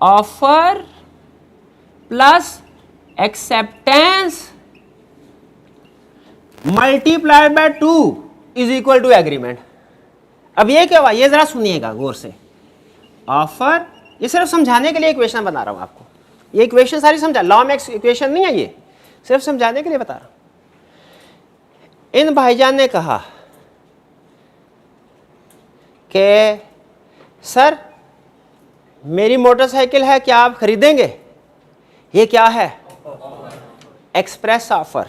Offer plus acceptance multiplied by 2 is equal to agreement. अब ये क्या हुआ, ये जरा सुनिएगा गौर से। ऑफर, ये सिर्फ समझाने के लिए इक्वेशन बना रहा हूं आपको, ये इक्वेशन सारी समझा, लॉ में इक्वेशन नहीं है, ये सिर्फ समझाने के लिए बता रहा हूं। इन भाईजान ने कहा कि सर मेरी मोटरसाइकिल है, क्या आप खरीदेंगे? ये क्या है? Express offer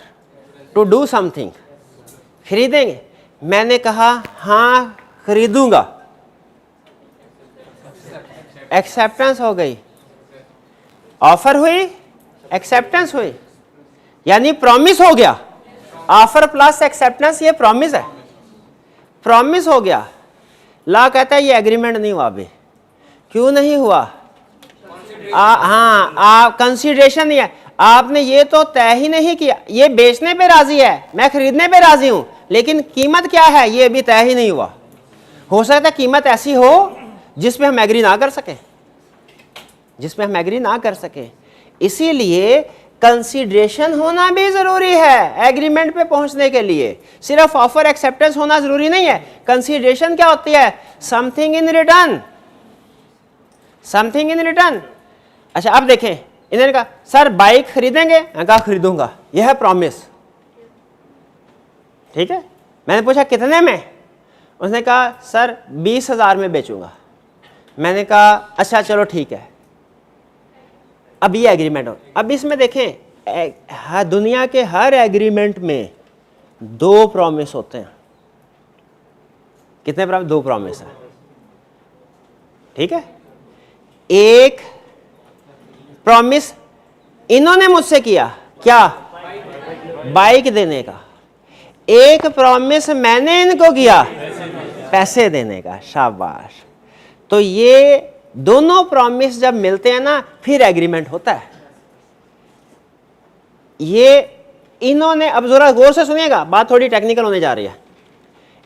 to do something, खरीदेंगे? मैंने कहा हाँ खरीदूंगा, एक्सेप्टेंस हो गई, ऑफर हुई, एक्सेप्टेंस हुई, यानी प्रॉमिस हो गया। ऑफर प्लस एक्सेप्टेंस ये प्रॉमिस है, प्रॉमिस हो गया। लॉ कहता है ये एग्रीमेंट नहीं हुआ अभी। क्यों नहीं हुआ? हाँ, कंसीडरेशन नहीं है, आपने ये तो तय ही नहीं किया। ये बेचने पे राजी है, मैं खरीदने पे राजी हूं, लेकिन कीमत क्या है ये अभी तय ही नहीं हुआ। हो सकता है कीमत ऐसी हो जिसपे हम एग्री ना कर सके, जिसमें हम एग्री ना कर सके। इसीलिए कंसीडरेशन होना भी जरूरी है एग्रीमेंट पे पहुंचने के लिए। सिर्फ ऑफर एक्सेप्टेंस होना जरूरी नहीं है। कंसीडरेशन क्या होती है? Something in return, something in return. अच्छा अब देखें, इन्होंने कहा सर बाइक खरीदेंगे? मैंने कहा खरीदूंगा, यह है प्रॉमिस, ठीक है। मैंने पूछा कितने में? उसने कहा सर 20,000 में बेचूंगा। मैंने कहा अच्छा चलो ठीक है। अब ये एग्रीमेंट हो। अब इसमें देखें दुनिया के हर एग्रीमेंट में 2 प्रॉमिस होते हैं। कितने प्रॉमिस? 2 प्रॉमिस है, ठीक है। एक प्रॉमिस इन्होंने मुझसे किया, क्या? बाइक देने का। एक प्रॉमिस मैंने इनको किया, पैसे देने का। शाबाश। तो ये दोनों प्रॉमिस जब मिलते हैं ना फिर एग्रीमेंट होता है। ये इन्होंने, अब जरा गौर से सुनिएगा, बात थोड़ी टेक्निकल होने जा रही है।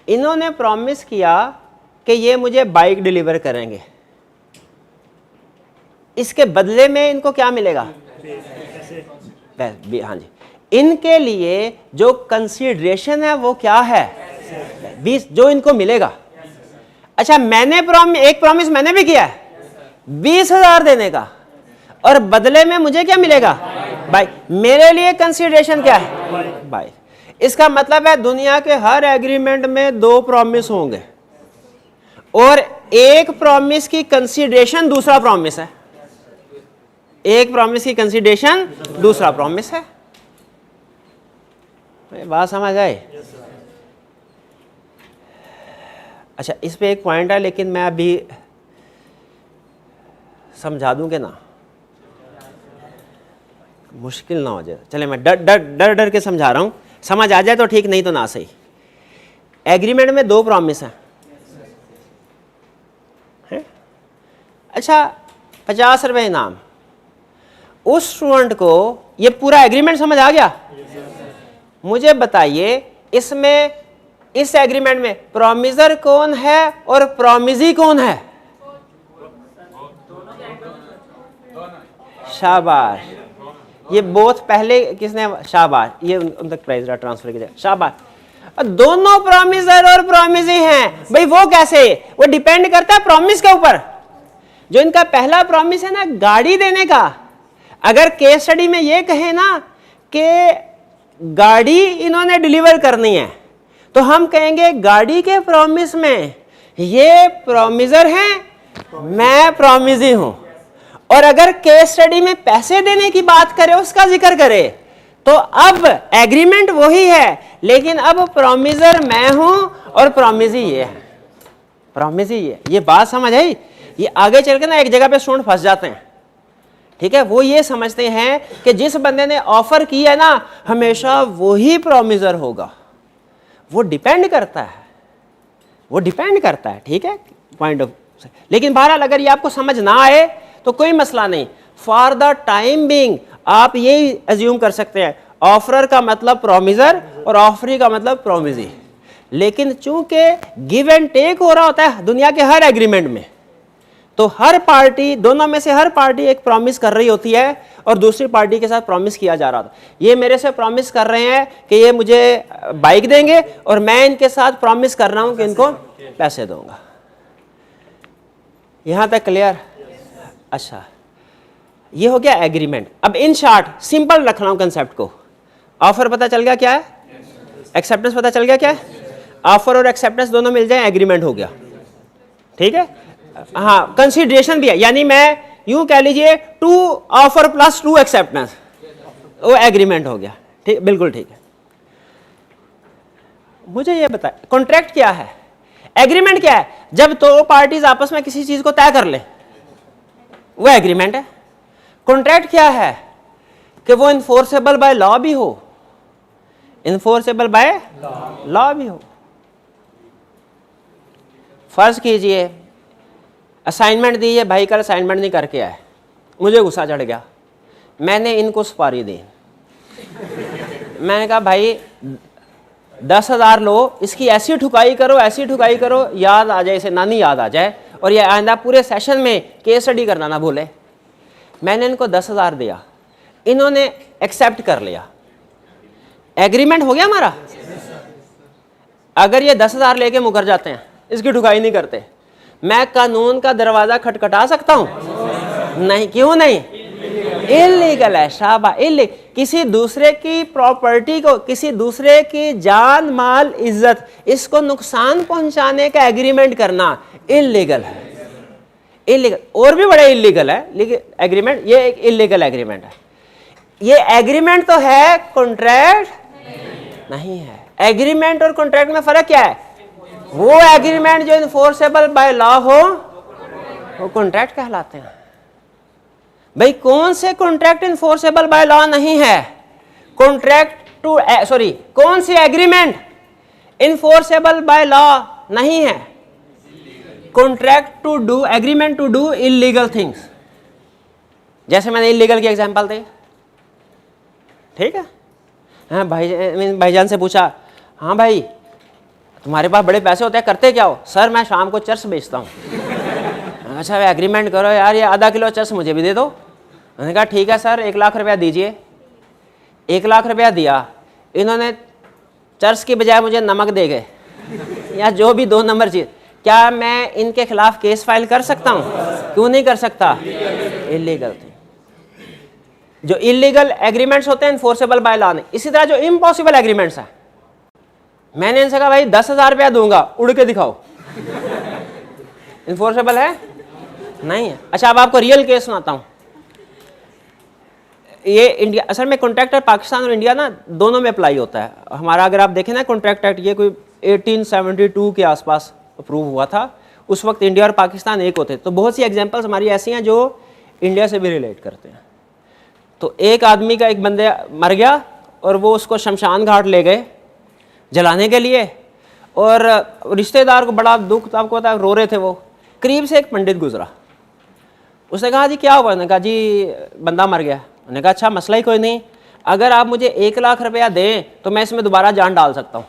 इन्होंने प्रॉमिस किया कि ये मुझे बाइक डिलीवर करेंगे, इसके बदले में इनको क्या मिलेगा? हाँ जी। इनके लिए जो कंसीडरेशन है वो क्या है? 20 जो इनको मिलेगा। अच्छा मैंने एक प्रॉमिस मैंने भी किया है 20,000 देने का, और बदले में मुझे क्या मिलेगा? बाइक। मेरे लिए कंसीडरेशन क्या है? बाइक। इसका मतलब है दुनिया के हर एग्रीमेंट में 2 प्रॉमिस होंगे, और एक प्रॉमिस की कंसीडरेशन दूसरा प्रॉमिस है, एक प्रॉमिस की कंसीडरेशन दूसरा प्रॉमिस है। बात समझ आए? अच्छा इस पे एक पॉइंट है, लेकिन मैं अभी समझा दूं कि ना, मुश्किल ना हो जाए। चले मैं डर डर के समझा रहा हूं, समझ आ जाए तो ठीक, नहीं तो ना सही। एग्रीमेंट में 2 प्रॉमिस हैं। अच्छा 50 रुपए इनाम। उस स्टूडेंट को ये पूरा एग्रीमेंट समझ आ गया? मुझे बताइए इसमें, इस एग्रीमेंट में प्रॉमिसर कौन है और प्रॉमिजी कौन है? शाबाश। ये बहुत पहले किसने? शाबाश। ये उन तक प्राइज ट्रांसफर किया। शाबाश। दोनों प्रॉमिसर और प्रॉमिजी हैं। भाई वो कैसे? वो डिपेंड करता है प्रॉमिस के ऊपर। जो इनका पहला प्रॉमिस है ना गाड़ी देने का, अगर केस स्टडी में ये कहे ना कि गाड़ी इन्होंने डिलीवर करनी है, तो हम कहेंगे गाड़ी के प्रॉमिस में ये प्रॉमिसर हैं, मैं प्रॉमिजी हूं। और अगर केस स्टडी में पैसे देने की बात करे, उसका जिक्र करे, तो अब एग्रीमेंट वही है, लेकिन अब प्रॉमिसर मैं हूं और प्रॉमिजी ये है, प्रॉमिजी ये बात समझ आई? ये आगे चल के ना एक जगह पे स्टूडेंट फंस जाते हैं, ठीक है। वो ये समझते हैं कि जिस बंदे ने ऑफर किया है ना हमेशा वही प्रॉमिसर होगा। वो डिपेंड करता है, वो डिपेंड करता है, ठीक है, पॉइंट ऑफ। लेकिन बहरहाल अगर ये आपको समझ ना आए तो कोई मसला नहीं। फॉर द टाइम बीइंग आप यही अज्यूम कर सकते हैं ऑफरर का मतलब प्रॉमिसर और ऑफरी का मतलब प्रॉमिजी। लेकिन चूंकि गिव एंड टेक हो रहा होता है दुनिया के हर एग्रीमेंट में, तो हर पार्टी, दोनों में से हर पार्टी एक प्रॉमिस कर रही होती है और दूसरी पार्टी के साथ प्रॉमिस किया जा रहा था। ये मेरे से प्रॉमिस कर रहे हैं कि ये मुझे बाइक देंगे और मैं इनके साथ प्रॉमिस कर रहा हूं कि इनको पैसे दूंगा। यहां तक क्लियर? अच्छा, ये हो गया एग्रीमेंट। अब इन शॉर्ट सिंपल रख रहा हूं कंसेप्ट को। ऑफर पता चल गया क्या है, एक्सेप्टेंस पता चल गया क्या है। ऑफर और एक्सेप्टेंस दोनों मिल जाए, एग्रीमेंट हो गया। ठीक है, हाँ, कंसीडरेशन भी है, यानी मैं यूं कह लीजिए 2 ऑफर प्लस 2 एक्सेप्टेंस, वो एग्रीमेंट हो गया। ठीक, बिल्कुल ठीक है। मुझे ये बताए कॉन्ट्रैक्ट क्या है, एग्रीमेंट क्या है? जब दो पार्टीज आपस में किसी चीज को तय कर ले, वो एग्रीमेंट है। कॉन्ट्रैक्ट क्या है? कि वो इन्फोर्सेबल बाय लॉ भी हो, इन्फोर्सेबल बाय लॉ भी हो। फर्ज कीजिए असाइनमेंट दी है, भाई कल असाइनमेंट नहीं करके आए, मुझे गुस्सा चढ़ गया, मैंने इनको सुपारी दी। मैंने कहा भाई 10,000 लो, इसकी ऐसी ठुकाई करो, ऐसी ठुकाई करो, याद आ जाए, इसे नानी याद आ जाए, और ये आइंदा पूरे सेशन में केस स्टडी करना ना भूले। मैंने इनको 10,000 दिया, इन्होंने एक्सेप्ट कर लिया, एग्रीमेंट हो गया हमारा। अगर ये 10,000 लेके मुकर जाते हैं, इसकी ठुकाई नहीं करते, मैं कानून का दरवाजा खटखटा सकता हूं? नहीं। क्यों नहीं? इल्लीगल है। शाबा, इल्लीगल। किसी दूसरे की प्रॉपर्टी को, किसी दूसरे की जान माल इज्जत, इसको नुकसान पहुंचाने का एग्रीमेंट करना इल्लीगल है, इल्लीगल। और भी बड़े इल्लीगल है लेकिन एग्रीमेंट, ये एक इल्लीगल एग्रीमेंट है। ये एग्रीमेंट तो है, कॉन्ट्रैक्ट नहीं है। एग्रीमेंट और कॉन्ट्रैक्ट में फर्क क्या है? वो एग्रीमेंट जो इन्फोर्सेबल बाय लॉ हो, वो कॉन्ट्रैक्ट कहलाते हैं। भाई कौन से कॉन्ट्रैक्ट इन्फोर्सेबल बाय लॉ नहीं है? कॉन्ट्रैक्ट टू कौन सी एग्रीमेंट इन्फोर्सेबल बाय लॉ नहीं है? Contract to do, agreement to do illegal things. जैसे मैंने इलीगल की एग्जांपल दी, ठीक है। हाँ भाईजान से पूछा, हाँ भाई तुम्हारे पास बड़े पैसे होते हैं, करते क्या हो? सर मैं शाम को चर्स बेचता हूँ। अच्छा एग्रीमेंट करो यार, ये आधा किलो चर्स मुझे भी दे दो। मैंने कहा ठीक है सर, 1 लाख रुपया दीजिए। 1 लाख रुपया दिया, इन्होंने चर्स की बजाय मुझे नमक दे गए या जो भी 2 नंबर चीज। क्या मैं इनके खिलाफ केस फाइल कर सकता हूँ? क्यों नहीं कर सकता? इलीगल थी। जो इलीगल एग्रीमेंट्स होते हैं इन्फोर्सेबल बाय लॉ नहीं। इसी तरह जो इम्पॉसिबल एग्रीमेंट्स है, मैंने इनसे कहा भाई 10,000 रुपया दूंगा, उड़ के दिखाओ, इन्फोर्सेबल है? नहीं है। अच्छा अब आपको रियल केस सुनाता हूं। ये इंडिया, असल में कॉन्ट्रैक्ट पाकिस्तान और इंडिया ना दोनों में अप्लाई होता है हमारा। अगर आप देखें ना कॉन्ट्रैक्ट एक्ट, ये कोई 1872 के आसपास अप्रूव हुआ था। उस वक्त इंडिया और पाकिस्तान एक होते। तो बहुत सी एग्जांपल्स हमारी ऐसी हैं जो इंडिया से भी रिलेट करते हैं। तो एक आदमी का, एक बंदे मर गया और वो उसको शमशान घाट ले गए जलाने के लिए, और रिश्तेदार को बड़ा दुख था, आपको पता है, रो रहे थे वो। करीब से एक पंडित गुजरा, उसने कहा जी क्या हुआ? उसने कहा जी बंदा मर गया। उन्होंने कहा अच्छा मसला ही कोई नहीं, अगर आप मुझे 1 लाख रुपया दें तो मैं इसमें दोबारा जान डाल सकता हूँ।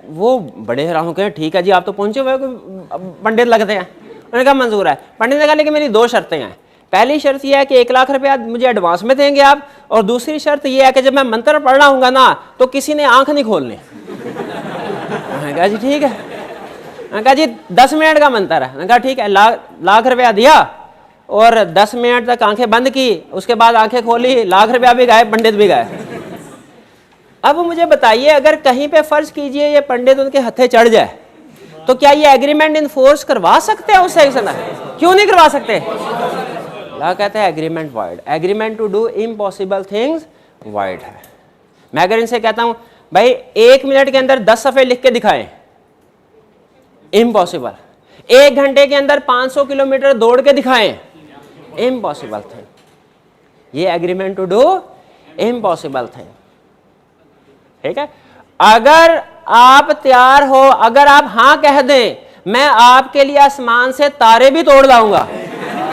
वो बड़े हैरान हो गए, ठीक है जी आप तो पहुंचे हुए पंडित लगते हैं। उन्होंने कहा मंजूर है। पंडित ने कहा लेकिन मेरी 2 शर्तें हैं। पहली शर्त यह है कि 1 लाख रुपया मुझे एडवांस में देंगे आप, और दूसरी शर्त यह है कि जब मैं मंत्र पढ़ रहा हूँगा ना तो किसी ने आंख नहीं खोलनी। मैंने कहा जी ठीक है। मैंने कहा जी 10 मिनट का मंत्र है। मैंने कहा ठीक है। लाख रुपया दिया और 10 मिनट तक आंखें बंद की, उसके बाद आंखें खोली, लाख रुपया भी गए, पंडित भी गए। अब मुझे बताइए, अगर कहीं पे फर्ज कीजिए ये पंडित उनके हथे चढ़ जाए तो क्या ये एग्रीमेंट इन्फोर्स करवा सकते हैं उससे? क्यों नहीं करवा सकते? अल्लाह कहते हैं agreement void. Agreement to do impossible things void है। मैं अगर इनसे कहता हूं भाई 1 मिनट के अंदर 10 सफ़े लिख के दिखाएं, इम्पॉसिबल। 1 घंटे के अंदर 500 किलोमीटर दौड़ के दिखाएं, इम्पॉसिबल थिंग। ये agreement to do impossible thing, ठीक है। अगर आप तैयार हो, अगर आप हाँ कह दें, मैं आपके लिए आसमान से तारे भी तोड़ लाऊंगा।